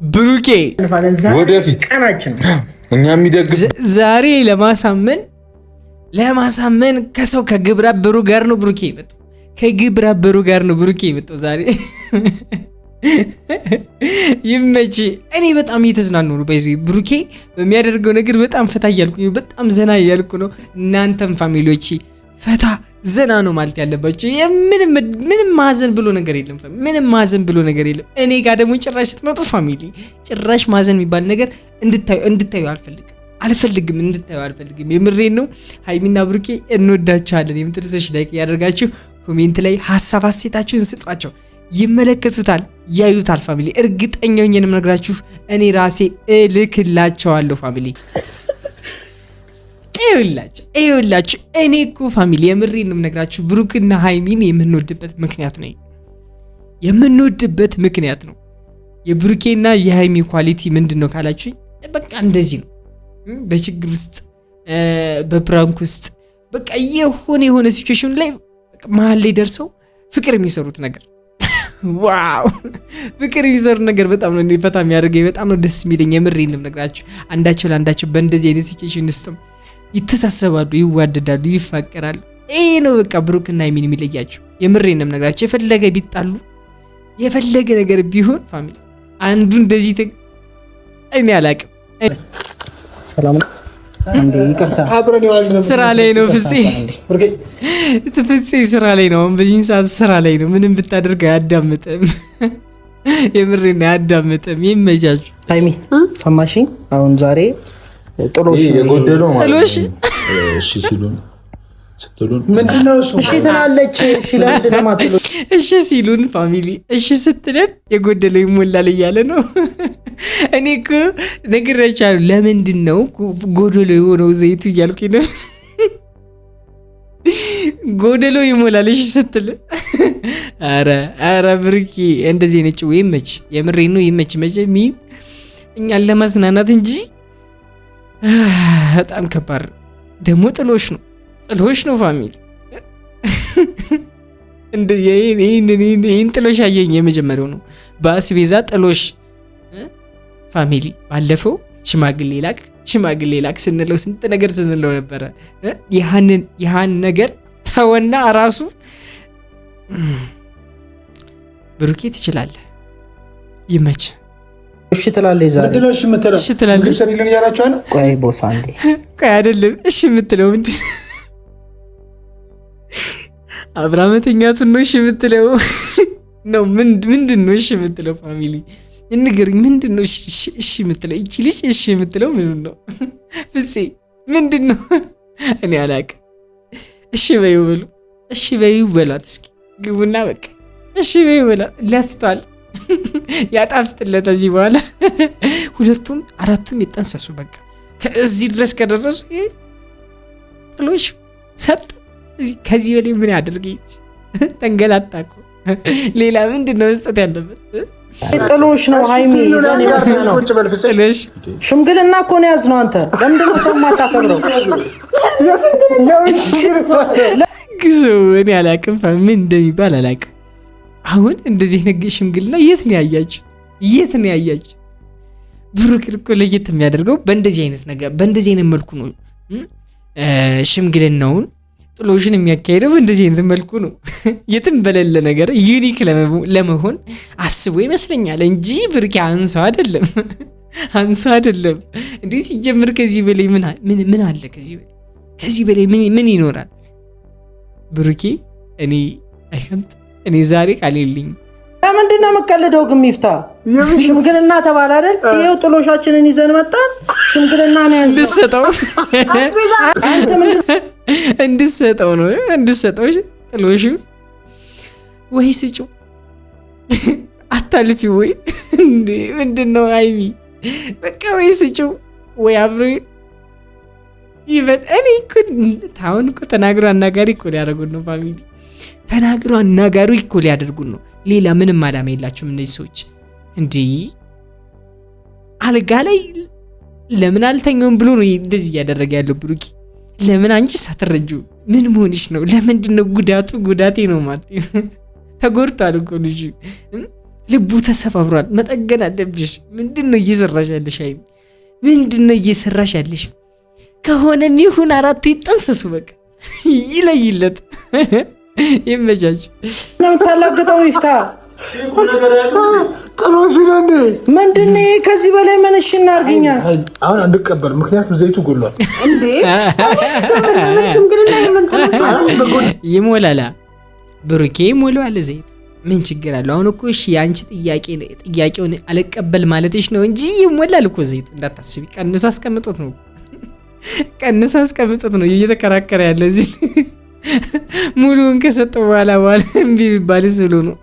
ብሩኬ ወደፊት ቀናችን እኛ የሚደግፍ ዛሬ ለማሳመን ከሰው ከግብረ አበሩ ጋር ነው ብሩኬ መጣ። ከግብረ አበሩ ጋር ነው ብሩኬ መጣ ዛሬ። ይመች። እኔ በጣም እየተዝናኑ ነው። በዚህ ብሩኬ በሚያደርገው ነገር በጣም ፈታ እያልኩ ነው። በጣም ዘና እያልኩ ነው። እናንተም ፋሚሊዎቼ ፈታ ዘና ነው ማለት ያለባችሁ። ምንም ማዘን ብሎ ነገር የለም። ምንም ማዘን ብሎ ነገር የለም። እኔ ጋር ደግሞ ጭራሽ ስትመጡ ፋሚሊ ጭራሽ ማዘን የሚባል ነገር እንድታዩ አልፈልግም። እንድታዩ አልፈልግም። የምሬን ነው። ሃይሚና ብሩኬ እንወዳችኋለን። የምትርሰሽ ላይክ ያደርጋችሁ ኮሜንት ላይ ሀሳብ አስተያየታችሁን ስጧቸው። ይመለከቱታል፣ ያዩታል። ፋሚሊ እርግጠኛ ነኝ የምነግራችሁ እኔ ራሴ እልክላቸዋለሁ። ፋሚሊ ይኸውላችሁ እኔ እኮ ፋሚሊ የምሬን ነው የምነግራችሁ ብሩክና ሃይሚን የምንወድበት ምክንያት ነው። የብሩኬና የሃይሚ ኳሊቲ ምንድነው ካላችሁኝ በቃ እንደዚህ ነው። በችግር ውስጥ በፕራንክ ውስጥ በቃ የሆነ ሲቹዌሽን ላይ መሀል ላይ ደርሰው ፍቅር የሚሰሩት ነገር ዋው ፍቅር የሚሰሩት ነገር በጣም ነው ፈታ የሚያደርገኝ። በጣም ነው ደስ የሚለኝ። የምሬን ነው የምነግራችሁ አንዳቸው ለአንዳቸው በእንደዚህ አይነት ሲቹዌሽን ውስጥ ይተሳሰባሉ፣ ይዋደዳሉ፣ ይፋቀራሉ። ይሄ ነው በቃ ብሩክና ሃይሚን የሚለያቸው። የምሬን ነው የምነግራችሁ። የፈለገ ቢጣሉ የፈለገ ነገር ቢሆን ፋሚሊ አንዱ እንደዚህ እኔ አላቅም። ሰላም ነው እንዴ? ይቅርታ ስራ ላይ ነው ፍፄ ስራ ላይ ነው። በዚህ ሰዓት ስራ ላይ ነው። ምንም ብታደርግ አያዳምጥም። የምሬን አያዳምጥም። ይመጃችሁ። ሃይሚ ሰማሽኝ? አሁን ዛሬ ጥሎሽ የጎደለው ማለት ጥሎሽ እሺ ሲሉን ስትሉን ምንድነው እሱ? እሺ ትላለች። እሺ ለምንድን ነው የማትሉት? እሺ ሲሉን ፋሚሊ እሺ ስትለን የጎደለው ይሞላል እያለ ነው። እኔ እኮ ነግሬያቸዋለሁ። ለምንድን ነው ጎደሎ የሆነው ዘይቱ እያልኩኝ ነው። ጎደሎ ይሞላል እሺ ስትል። ኧረ ብሩኬ እንደዚህ ነጭ ወይ መች የምሬን ነው ይመች መቼም እኛን ለማዝናናት እንጂ በጣም ከባድ ደግሞ ጥሎሽ ነው ፋሚሊ። ይህን ጥሎሽ ያየኝ የመጀመሪያው ነው። በአስቤዛ ጥሎሽ ፋሚሊ። ባለፈው ሽማግሌ ላክ ስንለው ስንት ነገር ስንለው ነበረ። ያህን ነገር ተወና ራሱ ብሩኬ ትችላለህ። ይመች። እሺ ትላለች ዛሬ። እሺ ትላለች። ቆይ ቦስ አንዴ ቆይ አይደለም እሺ የምትለው አብራመተኛቱን ነው እሺ የምትለው ነው? ምንድን ነው እሺ የምትለው ፋሚሊ እንግዲህ ምንድን ነው እሺ የምትለው? እቺ ልጅ እሺ የምትለው ምንድን ነው? ፍፄ ምንድን ነው? እኔ አላቅም። እሺ በይው በሏት እስኪ ግቡና በቃ እሺ በይው በሏት። ለፍቷል፣ ያጣፍጥለት እዚህ በኋላ ሁለቱም አራቱም ይጠንሰሱ። በቃ ከዚህ ድረስ ከደረሱ ጥሎሽ ሰጥ ከዚህ ወዲህ ምን ያደርገኝ? ተንገላታ እኮ ሌላ ምንድን ነው መስጠት ያለበት? ጥሎሽ ነው ሃይሚ ይዘን ነው ጥሎሽ። ሽምግልና እኮ ነው ያዝነው። አንተ ለምንድን ነው ሰው የማታከብረው? ግዘው እኔ አላቅም። ምን እንደሚባል አላቅም። አሁን እንደዚህ ነገ ሽምግልና የት ነው ያያችሁት? ብሩክ እኮ ለየት የሚያደርገው በእንደዚህ አይነት ነገር በእንደዚህ አይነት መልኩ ነው ሽምግልናውን ጥሎሽን የሚያካሄደው በእንደዚህ አይነት መልኩ ነው። የትም በሌለ ነገር ዩኒክ ለመሆን አስቦ ይመስለኛል እንጂ ብሩክ አንሰው አይደለም። እንዴት ሲጀምር ከዚህ በላይ ምን አለ? ከዚህ በላይ ምን ይኖራል? ብሩኬ እኔ ዛሬ ቃል የለኝም። ለምንድን ነው የምትቀልደው? ግን ሚፍታ ሽምግልና ተባለ አይደል? ይኸው ጥሎሻችንን ይዘን መጣን። ሽምግልና ነው እንድትሰጠው እንድትሰጠው ጥሎሹ ወይ ስጪው አታልፊ ወይ እንዴ ምንድን ነው ሃይሚ? በቃ ወይ ስጪው ወይ አብሮ ይበል። እኔ እኮ ተናግሮ አናጋሪ እኮ ሊያደርጉን ነው ፋሚሊ። ተናግሮ አናጋሪ እኮ ሊያደርጉን ነው። ሌላ ምንም አላማ የላቸውም እነዚህ ሰዎች። እንዲህ አልጋ ላይ ለምን አልተኛውም ብሎ ነው እንደዚህ እያደረገ ያለው ብሩኬ። ለምን አንቺ ሳትረጁ ምን መሆንሽ ነው? ለምንድን ነው ጉዳቴ ነው ማለት ተጎድቷል እኮ ልጁ። ልቡ ተሰባብሯል። መጠገን አለብሽ። ምንድነው እየሰራሽ ያለሽ? ሀይሚ ምንድነው እየሰራሽ ያለሽ? ከሆነም ይሁን 4 ይጠንሰሱ በቃ ይለይለት። ይመቻች። ለምታላገጠው ይፍታ ጥሎሽ ነው እንዴ? ምንድነው ከዚህ በላይ መንሽ እናርገኛ? አሁን አንቀበል፣ ምክንያቱም ዘይቱ ጎሏል እንዴ። ይሞላላ ብሩኬ ሞላዋል ዘይቱ። ምን ችግር አለው? አሁን እኮ እሺ ያንቺ ጥያቄውን አልቀበል ማለትሽ ነው እንጂ ይሞላል እኮ ዘይቱ። እንዳታስቢ። ቀንሶ አስቀምጦት ነው እየተከራከረ ያለ እዚህ። ሙሉውን ከሰጠው በኋላ እምቢ ቢባልስ ብሎ ነው።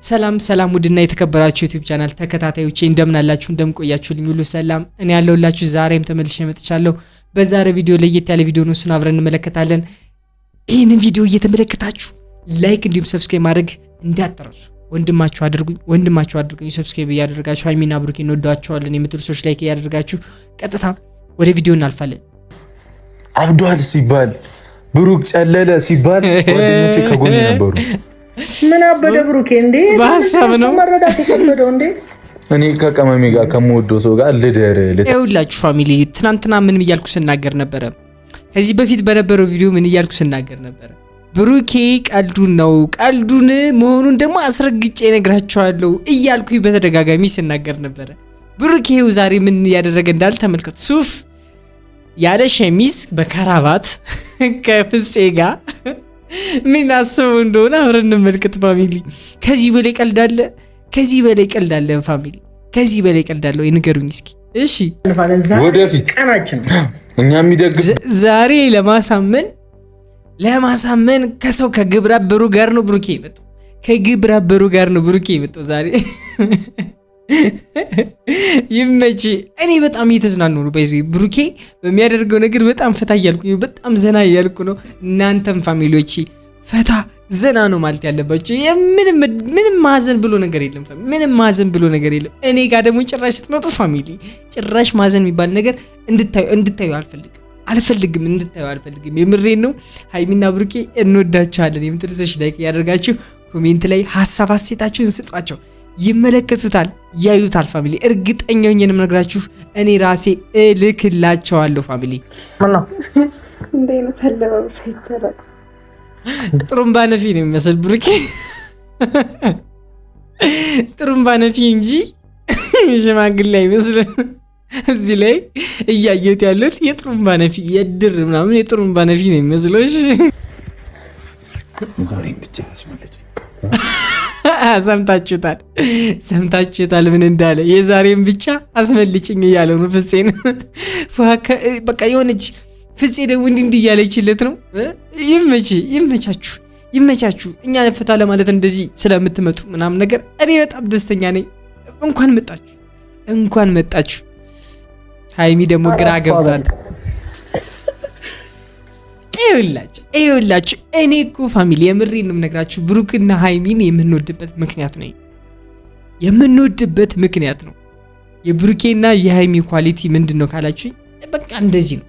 ሰላም ውድና የተከበራችሁ ዩቲዩብ ቻናል ተከታታዮቼ እንደምን አላችሁ? እንደምን ቆያችሁልኝ? ሁሉ ሰላም? እኔ ያለሁላችሁ ዛሬም ተመልሼ መጥቻለሁ። በዛሬ ቪዲዮ ለየት ያለ ቪዲዮ ነው፣ እሱን አብረን እንመለከታለን። ይህንን ቪዲዮ እየተመለከታችሁ ላይክ እንዲሁም ሰብስክራይብ ማድረግ እንዳትረሱ። ወንድማችሁ አድርጉኝ። ሰብስክራይብ እያደረጋችሁ ሀይሚና ብሩኬ እንወዳቸዋለን የምትሉ ሰዎች ላይክ እያደረጋችሁ ቀጥታ ወደ ቪዲዮ እናልፋለን። አብዷል ሲባል ብሩክ ጨለለ ሲባል ጓደኞቼ ከጎኔ ነበሩ። ምን አበደ ብሩኬ እንዴ? በሀሳብ ነው መረዳት የከበደው እንዴ? እኔ ከቀመሜ ጋር ከምወደው ሰው ጋር ይኸውላችሁ ፋሚሊ፣ ትናንትና ምን እያልኩ ስናገር ነበረ? ከዚህ በፊት በነበረው ቪዲዮ ምን እያልኩ ስናገር ነበረ? ብሩኬ ቀልዱን ነው፣ ቀልዱን መሆኑን ደግሞ አስረግጬ እነግራቸዋለሁ እያልኩኝ በተደጋጋሚ ስናገር ነበረ። ብሩኬው ዛሬ ምን እያደረገ እንዳለ ተመልከቱ። ሱፍ ያለ ሸሚዝ በከራባት ከፍፄ ጋር ምን አስበው እንደሆነ አብረን እንመልከት ፋሚሊ። ከዚህ በላይ ቀልዳለ? ፋሚሊ ከዚህ በላይ ቀልዳለ ወይ ንገሩኝ እስኪ። እሺ ወደፊት ቀናችን እኛ የሚደግፍ ዛሬ ለማሳመን ከሰው ከግብረ አበሩ ጋር ነው ብሩኬ የመጣው ዛሬ። ይመች። እኔ በጣም እየተዝናኑ ነው። በዚህ ብሩኬ በሚያደርገው ነገር በጣም ፈታ እያልኩ ነው፣ በጣም ዘና እያልኩ ነው። እናንተም ፋሚሊዎቼ ፈታ ዘና ነው ማለት ያለባችሁ። ምንም ማዘን ብሎ ነገር የለም። እኔ ጋር ደግሞ ጭራሽ ስትመጡ ፋሚሊ ጭራሽ ማዘን የሚባል ነገር እንድታዩ አልፈልግም። የምሬን ነው። ሀይሚና ብሩኬ እንወዳቸዋለን የምትሉ ሰዎች ላይክ ያደርጋችሁ ኮሜንት ላይ ሀሳብ አስተያየታችሁን ስጧቸው። ይመለከቱታል፣ ያዩታል ፋሚሊ። እርግጠኛ ነኝ የምነግራችሁ እኔ ራሴ እልክላቸዋለሁ ፋሚሊ። ጥሩምባ ነፊ ነው የሚመስል ብሩኬ፣ ጥሩምባ ነፊ እንጂ ሽማግሌ አይመስልም። እዚህ ላይ እያየሁት ያለሁት የጥሩምባ ነፊ የድር ምናምን የጥሩምባ ነፊ ነው የሚመስለው። እሺ ሰምታችሁታል ምን እንዳለ? የዛሬም ብቻ አስመልጭኝ እያለው ነው ፍፄን። በቃ የሆነች ፍፄ ደግሞ እንዲህ እያለችለት ነው። ይመቻችሁ። እኛ ፈታ ለማለት እንደዚህ ስለምትመጡ ምናምን ነገር እኔ በጣም ደስተኛ ነኝ። እንኳን መጣችሁ። ሀይሚ ደግሞ ግራ ገብቷል። ይኸውላችሁ እኔ እኮ ፋሚሊ የምሬን ነው የምነግራችሁ፣ ብሩክና ሀይሚን የምንወድበት ምክንያት ነው። የብሩኬና የሀይሚ ኳሊቲ ምንድን ነው ካላችሁኝ፣ በቃ እንደዚህ ነው።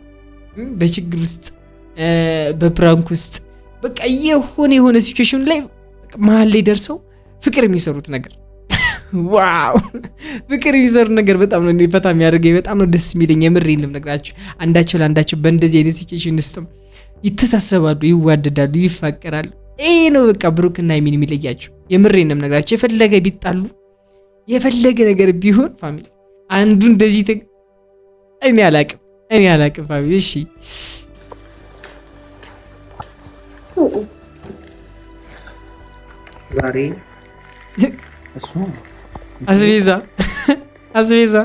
በችግር ውስጥ በፕራንክ ውስጥ በቃ የሆነ ሲቹዌሽን ላይ መሀል ላይ ደርሰው ፍቅር የሚሰሩት ነገር ዋው! ፍቅር የሚሰሩት ነገር በጣም ነው ፈታ የሚያደርገኝ፣ በጣም ነው ደስ የሚለኝ። የምሬን ነው የምነግራችሁ። አንዳቸው ለአንዳቸው በእንደዚህ አይነት ሲቹዌሽን ውስጥም ይተሳሰባሉ፣ ይዋደዳሉ፣ ይፋቀራሉ። ይሄ ነው በቃ ብሩክና ሀይሚን የሚለያቸው። የምሬን ነው የምነግራችሁ። የፈለገ ቢጣሉ የፈለገ ነገር ቢሆን ፋሚሊ አንዱ እንደዚህ እኔ አላቅም ፋሚሊ። እሺ ዛሬ አስቤዛ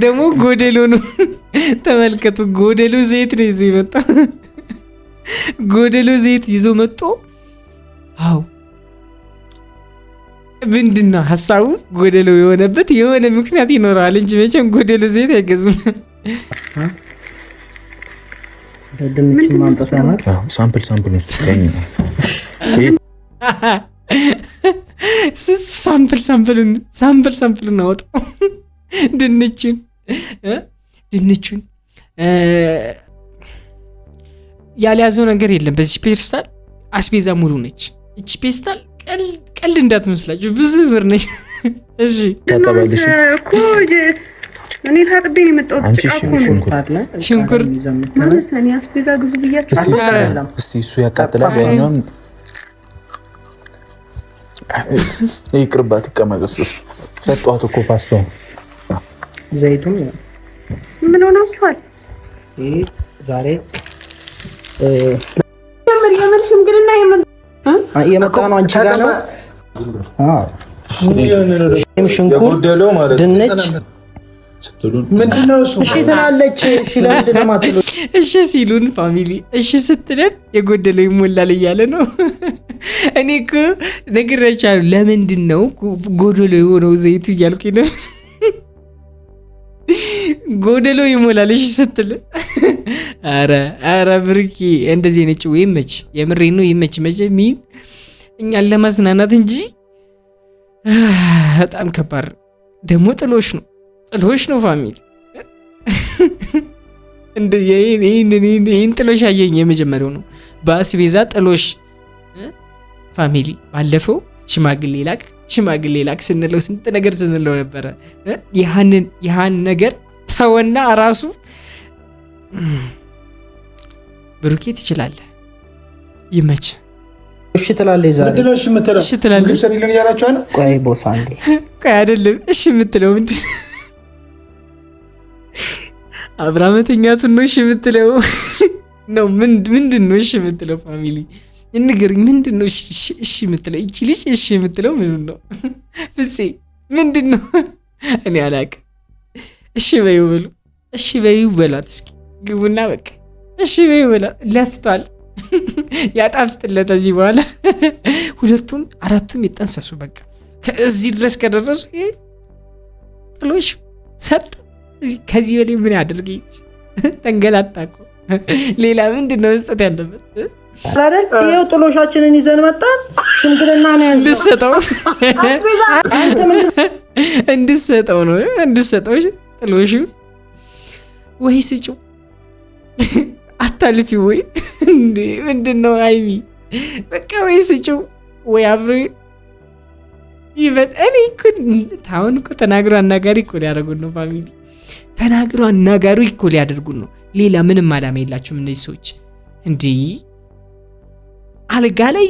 ደግሞ ጎደሎ ነው። ተመልከቱ፣ ጎደሎ ዘይት ነው ይዞ ይመጣ። ጎደሎ ዘይት ይዞ መጥቶ አው ምንድነው ሐሳቡ? ጎደሎ የሆነበት የሆነ ምክንያት ይኖራል እንጂ መቼም ጎደሎ ዘይት አይገዙም። ሳምፕል ውስጥ ሳምፕሉን አወጣው። ድንቹን ያልያዘው ነገር የለም። በዚህ ፔስታል አስቤዛ ሙሉ ነች። እቺ ፔስታል ቀልድ እንዳትመስላችሁ ብዙ ብር ነች። እሺ ታጠባለሽ እኮ እኔ ታጥቤ ነው የመጣሁት። ሽንኩርት ማለት እኔ አስቤዛ ግዙ ብያችሁ እስቲ እሱ ያቃጥላል። ያኛውን ይቅርባት ይቀመጥስ ሰጧት እኮ ፓስቶ ዘይቱን ምን ሆናችኋል? ዛሬ የምን ሽምግልና የመጣ ነው አንቺ ጋር ነው። ሽንኩርት ድንች ምንድነው እሱ? እሺ ትላለች። እሺ ለምንድን ነው የማትለው? እሺ ሲሉን ፋሚሊ እሺ ስትለን የጎደለው ይሞላል እያለ ነው። እኔ እኮ ነግሬያቸዋለሁ። ለምንድን ነው ጎደሎ የሆነው ዘይቱ እያልኩኝ ነው። ጎደሎ ይሞላል እሺ ስትል። ኧረ ብሩኬ እንደዚህ ነጭ ወይ መች የምሬ ነው ይመች መች ሚን እኛን ለማዝናናት እንጂ በጣም ከባድ ደግሞ ጥሎሽ ነው ፋሚሊ። ይህን ጥሎሽ አየኝ የመጀመሪያው ነው። በአስቤዛ ጥሎሽ ፋሚሊ። ባለፈው ሽማግሌ ላክ ስንለው ስንት ነገር ስንለው ነበረ። ያህን ነገር ተወና ራሱ ብሩኬ ትችላለህ፣ ይመች። እሺ ትላለች ዛሬ እሺ ትላለች። ቆይ ቦሳ እንዴ ቆይ አይደለም እሺ የምትለው ምንድን አብራ መተኛቱን ነው እሺ የምትለው ነው? ምንድን ነው እሺ የምትለው? ፋሚሊ እንግዲህ ምንድን ነው እሺ የምትለው? እቺ ልጅ እሺ የምትለው ምንድን ነው? ፍፄ ምንድን ነው? እኔ አላውቅም። እሺ በይው በሉ፣ እሺ በይው በሏት። እስኪ ግቡና በቃ እሺ በይው በሏት። ለፍቷል፣ ያጣፍጥለት። እዚህ በኋላ ሁለቱም አራቱም ይጠንሰሱ። በቃ ከዚህ ድረስ ከደረሱ ጥሎሽ ሰጥ። ከዚህ ወዲህ ምን ያደርግ? ተንገላታ እኮ። ሌላ ምንድን ነው መስጠት ያለበት አይደል? ይኸው ጥሎሻችንን ይዘን መጣን። ሽምግልና ነው እንድትሰጠው ነው እንድትሰጠው ጥሎሹ። ወይ ስጩ አታልፊ ወይ እንዴ ምንድን ነው ሀይሚ? በቃ ወይ ስጩ ወይ አብሮ ይበል። እኔ እኮ አሁን እኮ ተናግሮ አናጋሪ እኮ ሊያደርጉን ነው ፋሚሊ። ተናግሮ አናጋሪ እኮ ሊያደርጉን ነው። ሌላ ምንም አላማ የላቸውም እነዚህ ሰዎች። እንዲህ አልጋ ላይ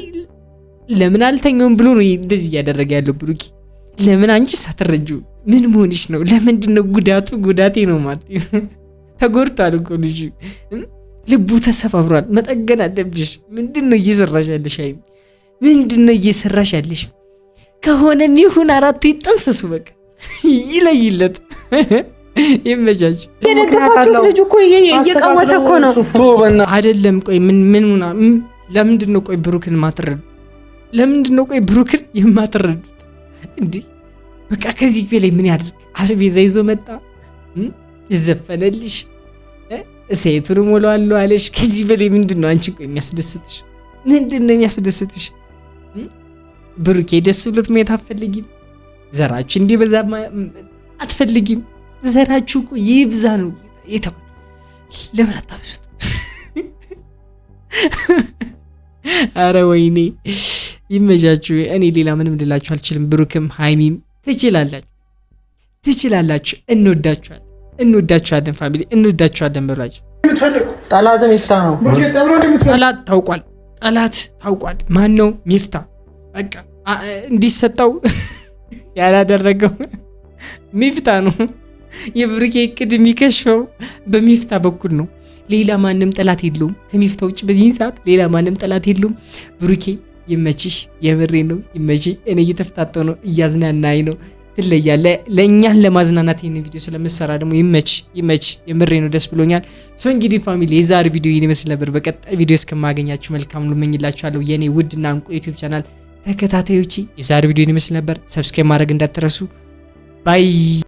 ለምን አልተኛውም ብሎ ነው እንደዚህ እያደረገ ያለው ብሩኬ። ለምን አንቺ ሳትረጁ ምን መሆንሽ ነው? ለምንድን ነው ጉዳቴ ነው ማለት ተጎድቷል እኮ ልጁ፣ ልቡ ተሰፋፍሯል። መጠገን አለብሽ። ምንድን ነው እየሰራሽ ያለሽ ሀይሚ? ምንድን ነው እየሰራሽ ያለሽ? ከሆነም ይሁን አራቱ ይጠንሰሱ። በቃ ይለይለት። ይመቻች። የደገፋችሁ ልጅ እኮ እየቀወሰ እኮ ነው አይደለም? ቆይ ለምንድን ነው ቆይ ብሩክን ማትረዱ? ለምንድን ነው ቆይ ብሩክን የማትረዱት? እንዲህ በቃ ከዚህ በላይ ምን ያድርግ? አስቤዛ ይዞ መጣ፣ ይዘፈነልሽ፣ ሴቱን ሞላዋለሁ አለሽ። ከዚህ በላይ ምንድን ነው አንቺ ቆይ የሚያስደስትሽ? ምንድን ነው የሚያስደስትሽ? ብሩኬ ደስ ብሎት ማየት አትፈልጊም? ዘራችሁ እንዲበዛ አትፈልጊም? ዘራችሁ እኮ ይብዛ ነው የተባለው። ለምን አታብዙት? አረ ወይኔ ይመቻችሁ። እኔ ሌላ ምንም ልላችሁ አልችልም። ብሩክም ሀይሚም ትችላላችሁ። እንወዳችኋለን ፋሚሊ፣ እንወዳችኋለን በሏቸው። ጠላትም ይፍታ ነው። ጠላት ታውቋል። ማን ነው? ሚፍታ። በቃ እንዲሰጠው ያላደረገው ሚፍታ ነው። የብሩኬ እቅድ የሚከሽፈው በሚፍታ በኩል ነው። ሌላ ማንም ጠላት የለውም ከሚፍታ ውጭ። በዚህ ሰዓት ሌላ ማንም ጠላት የለውም። ብሩኬ ይመችሽ፣ የምሬ ነው ይመችሽ። እኔ እየተፈታተው ነው፣ እያዝናናኝ ነው። ትለያለህ። ለእኛን ለማዝናናት ይህን ቪዲዮ ስለምሰራ ደግሞ ይመች፣ የምሬ ነው። ደስ ብሎኛል። ሶ እንግዲህ ፋሚሊ የዛሬ ቪዲዮ ይህን ይመስል ነበር። በቀጣይ ቪዲዮ እስከማገኛችሁ መልካም ሁሉ እመኝላችኋለሁ። የኔ ውድና እንቁ ዩቲዩብ ቻናል ተከታታዮች የዛሬ ቪዲዮ ይህን ይመስል ነበር። ሰብስክራይብ ማድረግ እንዳትረሱ። ባይ